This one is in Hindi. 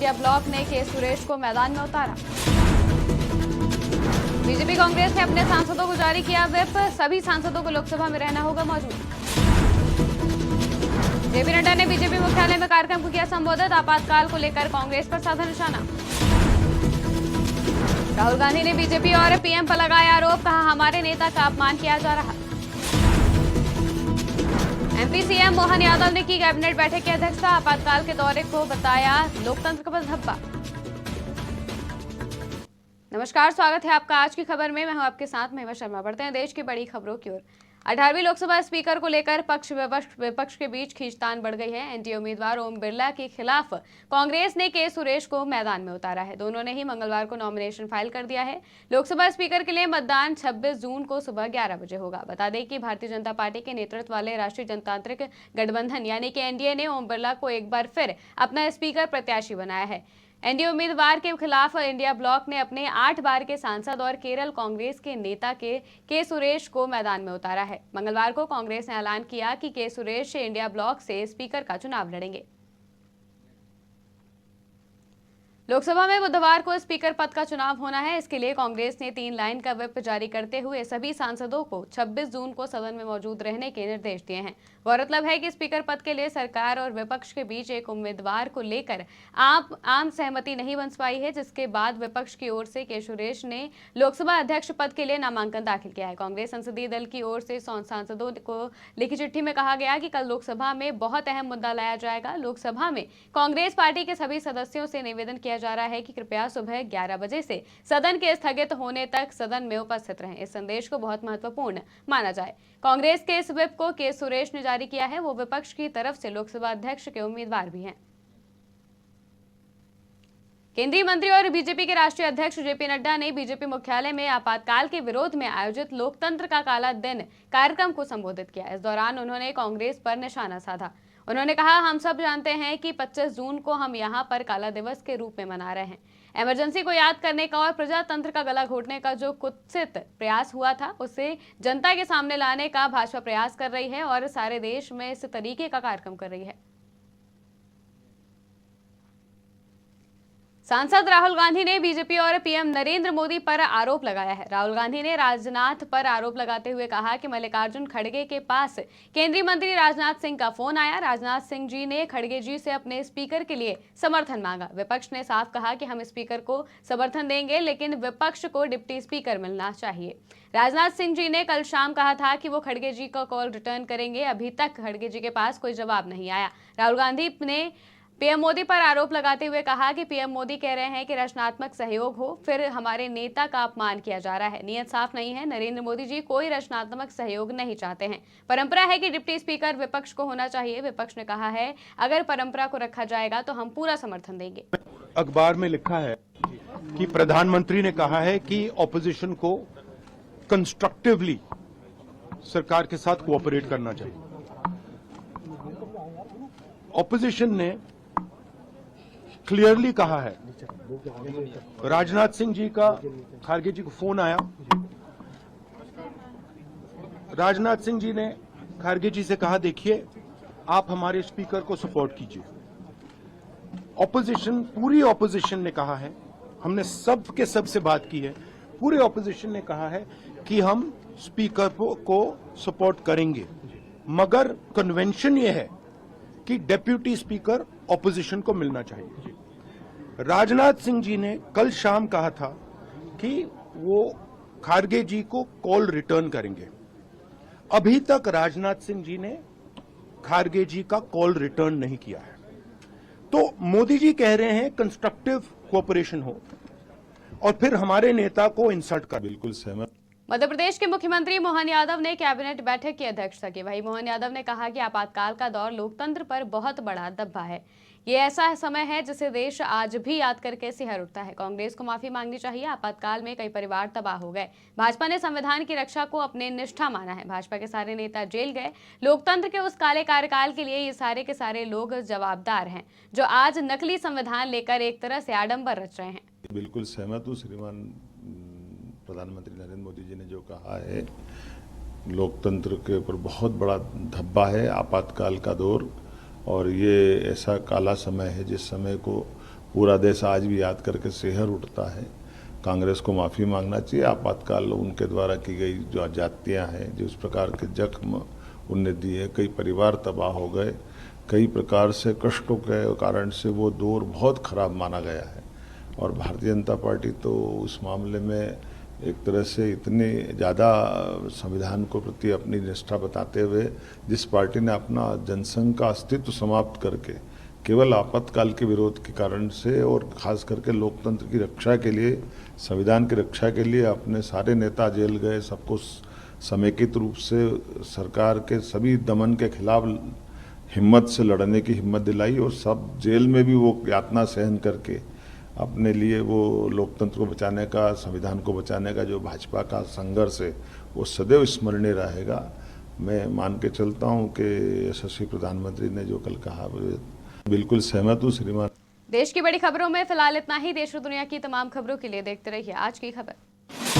इंडिया ब्लॉक ने के सुरेश को मैदान में उतारा। बीजेपी कांग्रेस ने अपने सांसदों को जारी किया व्हिप, सभी सांसदों को लोकसभा में रहना होगा मौजूद। जेपी नड्डा ने बीजेपी मुख्यालय में कार्यक्रम को किया संबोधित, आपातकाल को लेकर कांग्रेस पर साधा निशाना। राहुल गांधी ने बीजेपी और पीएम पर लगाया आरोप, कहा हमारे नेता का अपमान किया जा रहा। एमपी सीएम मोहन यादव ने की कैबिनेट बैठक की अध्यक्षता, आपातकाल के दौरे को बताया लोकतंत्र का धब्बा। नमस्कार, स्वागत है आपका आज की खबर में। मैं हूं आपके साथ महिमा शर्मा। बढ़ते हैं देश की बड़ी खबरों की ओर। 18वीं लोकसभा स्पीकर को लेकर पक्ष विपक्ष के बीच खींचतान बढ़ गई है। एनडीए उम्मीदवार ओम बिरला के खिलाफ कांग्रेस ने के सुरेश को मैदान में उतारा है। दोनों ने ही मंगलवार को नॉमिनेशन फाइल कर दिया है। लोकसभा स्पीकर के लिए मतदान 26 जून को सुबह 11 बजे होगा। बता दें कि भारतीय जनता पार्टी के नेतृत्व वाले राष्ट्रीय जनतांत्रिक गठबंधन यानी कि एनडीए ने ओम बिरला को एक बार फिर अपना स्पीकर प्रत्याशी बनाया है। एनडीए उम्मीदवार के खिलाफ इंडिया ब्लॉक ने अपने 8 बार के सांसद और केरल कांग्रेस के नेता के सुरेश को मैदान में उतारा है। मंगलवार को कांग्रेस ने ऐलान किया कि के सुरेश इंडिया ब्लॉक से स्पीकर का चुनाव लड़ेंगे। लोकसभा में बुधवार को स्पीकर पद का चुनाव होना है। इसके लिए कांग्रेस ने 3 लाइन का व्हिप जारी करते हुए सभी सांसदों को 26 जून को सदन में मौजूद रहने के निर्देश दिए हैं। गौरतलब है कि स्पीकर पद के लिए सरकार और विपक्ष के बीच एक उम्मीदवार को लेकर आम सहमति नहीं बन पाई है, जिसके बाद विपक्ष की ओर से के सुरेश ने लोकसभा अध्यक्ष पद के लिए नामांकन दाखिल किया है। कांग्रेस संसदीय दल की ओर से सांसदों को लिखी चिट्ठी में कहा गया कि कल लोकसभा में बहुत अहम मुद्दा लाया जाएगा। लोकसभा में कांग्रेस पार्टी के सभी सदस्यों से निवेदन किया जा रहा है कि कृपया सुबह 11 बजे से सदन के स्थगित होने तक सदन में उपस्थित रहें। इस संदेश को बहुत महत्वपूर्ण माना जाए। कांग्रेस के इस व्हिप को के सुरेश ने जारी किया है। वो विपक्ष की तरफ से लोकसभा अध्यक्ष के उम्मीदवार भी हैं। केंद्रीय मंत्री और बीजेपी के राष्ट्रीय अध्यक्ष जेपी नड्डा ने बीजेपी मुख्यालय में आपातकाल के विरोध में आयोजित लोकतंत्र का काला दिन कार्यक्रम को संबोधित किया। इस दौरान उन्होंने कांग्रेस पर निशाना साधा। उन्होंने कहा, हम सब जानते हैं कि 25 जून को हम यहाँ पर काला दिवस के रूप में मना रहे हैं। इमरजेंसी को याद करने का और प्रजातंत्र का गला घोटने का जो कुत्सित प्रयास हुआ था, उसे जनता के सामने लाने का भाजपा प्रयास कर रही है और सारे देश में इस तरीके का कार्यक्रम कर रही है। सांसद राहुल गांधी ने बीजेपी और पीएम नरेंद्र मोदी पर आरोप लगाया है। राहुल गांधी ने राजनाथ पर आरोप लगाते हुए कहा कि मल्लिकार्जुन खड़गे के पास केंद्रीय मंत्री राजनाथ सिंह का फोन आया। राजनाथ सिंह जी ने खड़गे जी से अपने स्पीकर के लिए समर्थन मांगा। विपक्ष ने साफ कहा कि हम स्पीकर को समर्थन देंगे, लेकिन विपक्ष को डिप्टी स्पीकर मिलना चाहिए। राजनाथ सिंह जी ने कल शाम कहा था कि वो खड़गे जी का कॉल रिटर्न करेंगे। अभी तक खड़गे जी के पास कोई जवाब नहीं आया। राहुल गांधी ने पीएम मोदी पर आरोप लगाते हुए कहा कि पीएम मोदी कह रहे हैं कि रचनात्मक सहयोग हो, फिर हमारे नेता का अपमान किया जा रहा है। नियत साफ नहीं है। नरेंद्र मोदी जी कोई रचनात्मक सहयोग नहीं चाहते हैं। परंपरा है कि डिप्टी स्पीकर विपक्ष को होना चाहिए। विपक्ष ने कहा है, अगर परंपरा को रखा जाएगा तो हम पूरा समर्थन देंगे। अखबार में लिखा है कि प्रधानमंत्री ने कहा है कि ऑपोजिशन को कंस्ट्रक्टिवली सरकार के साथ कोऑपरेट करना चाहिए। ऑपोजिशन ने क्लियरली कहा है, राजनाथ सिंह जी का खड़गे जी को फोन आया। राजनाथ सिंह जी ने खड़गे जी से कहा, देखिए आप हमारे स्पीकर को सपोर्ट कीजिए। ऑपोजिशन, पूरी ऑपोजिशन ने कहा है, हमने सब के सब से बात की है, पूरे ऑपोजिशन ने कहा है कि हम स्पीकर को सपोर्ट करेंगे, मगर कन्वेंशन ये है कि डेप्यूटी स्पीकर ऑपोजिशन को मिलना चाहिए। राजनाथ सिंह जी ने कल शाम कहा था कि वो खड़गे जी को कॉल रिटर्न करेंगे। अभी तक राजनाथ सिंह जी ने खड़गे जी का कॉल रिटर्न नहीं किया है। तो मोदी जी कह रहे हैं कंस्ट्रक्टिव कोऑपरेशन हो और फिर हमारे नेता को इंसल्ट कर। बिल्कुल सहमत। मध्य प्रदेश के मुख्यमंत्री मोहन यादव ने कैबिनेट बैठक की अध्यक्षता की। वहीं मोहन यादव ने कहा कि आपातकाल का दौर लोकतंत्र पर बहुत बड़ा दब्बा है। ये ऐसा समय है जिसे देश आज भी याद करके सिहर उठता है। कांग्रेस को माफी मांगनी चाहिए। आपातकाल में कई परिवार तबाह हो गए। भाजपा ने संविधान की रक्षा को अपने निष्ठा माना है। भाजपा के सारे नेता जेल गए। लोकतंत्र के उस काले कार्यकाल के लिए ये सारे के सारे लोग जवाबदार हैं, जो आज नकली संविधान लेकर एक तरह से आडंबर रच रहे हैं। बिल्कुल सहमत हूँ। श्रीमान प्रधानमंत्री नरेंद्र मोदी जी ने जो कहा है, लोकतंत्र के ऊपर बहुत बड़ा धब्बा है आपातकाल का दौर, और ये ऐसा काला समय है जिस समय को पूरा देश आज भी याद करके सिहर उठता है। कांग्रेस को माफ़ी मांगना चाहिए। आपातकाल उनके द्वारा की गई जो जातियाँ हैं, जिस प्रकार के जख्म उनने दिए, कई परिवार तबाह हो गए, कई प्रकार से कष्टों के कारण से वो दौर बहुत खराब माना गया है। और भारतीय जनता पार्टी तो उस मामले में एक तरह से इतने ज़्यादा संविधान को प्रति अपनी निष्ठा बताते हुए, जिस पार्टी ने अपना जनसंघ का अस्तित्व समाप्त करके केवल आपातकाल के विरोध के कारण से और खास करके लोकतंत्र की रक्षा के लिए, संविधान की रक्षा के लिए अपने सारे नेता जेल गए, सबको समेकित रूप से सरकार के सभी दमन के खिलाफ हिम्मत से लड़ने की हिम्मत दिलाई, और सब जेल में भी वो यातना सहन करके अपने लिए वो लोकतंत्र को बचाने का, संविधान को बचाने का जो भाजपा का संघर्ष है वो सदैव स्मरणीय रहेगा। मैं मान के चलता हूँ कि यशस्वी प्रधानमंत्री ने जो कल कहा बिल्कुल सहमत हूँ श्रीमान। देश की बड़ी खबरों में फिलहाल इतना ही। देश और दुनिया की तमाम खबरों के लिए देखते रहिए आज की खबर।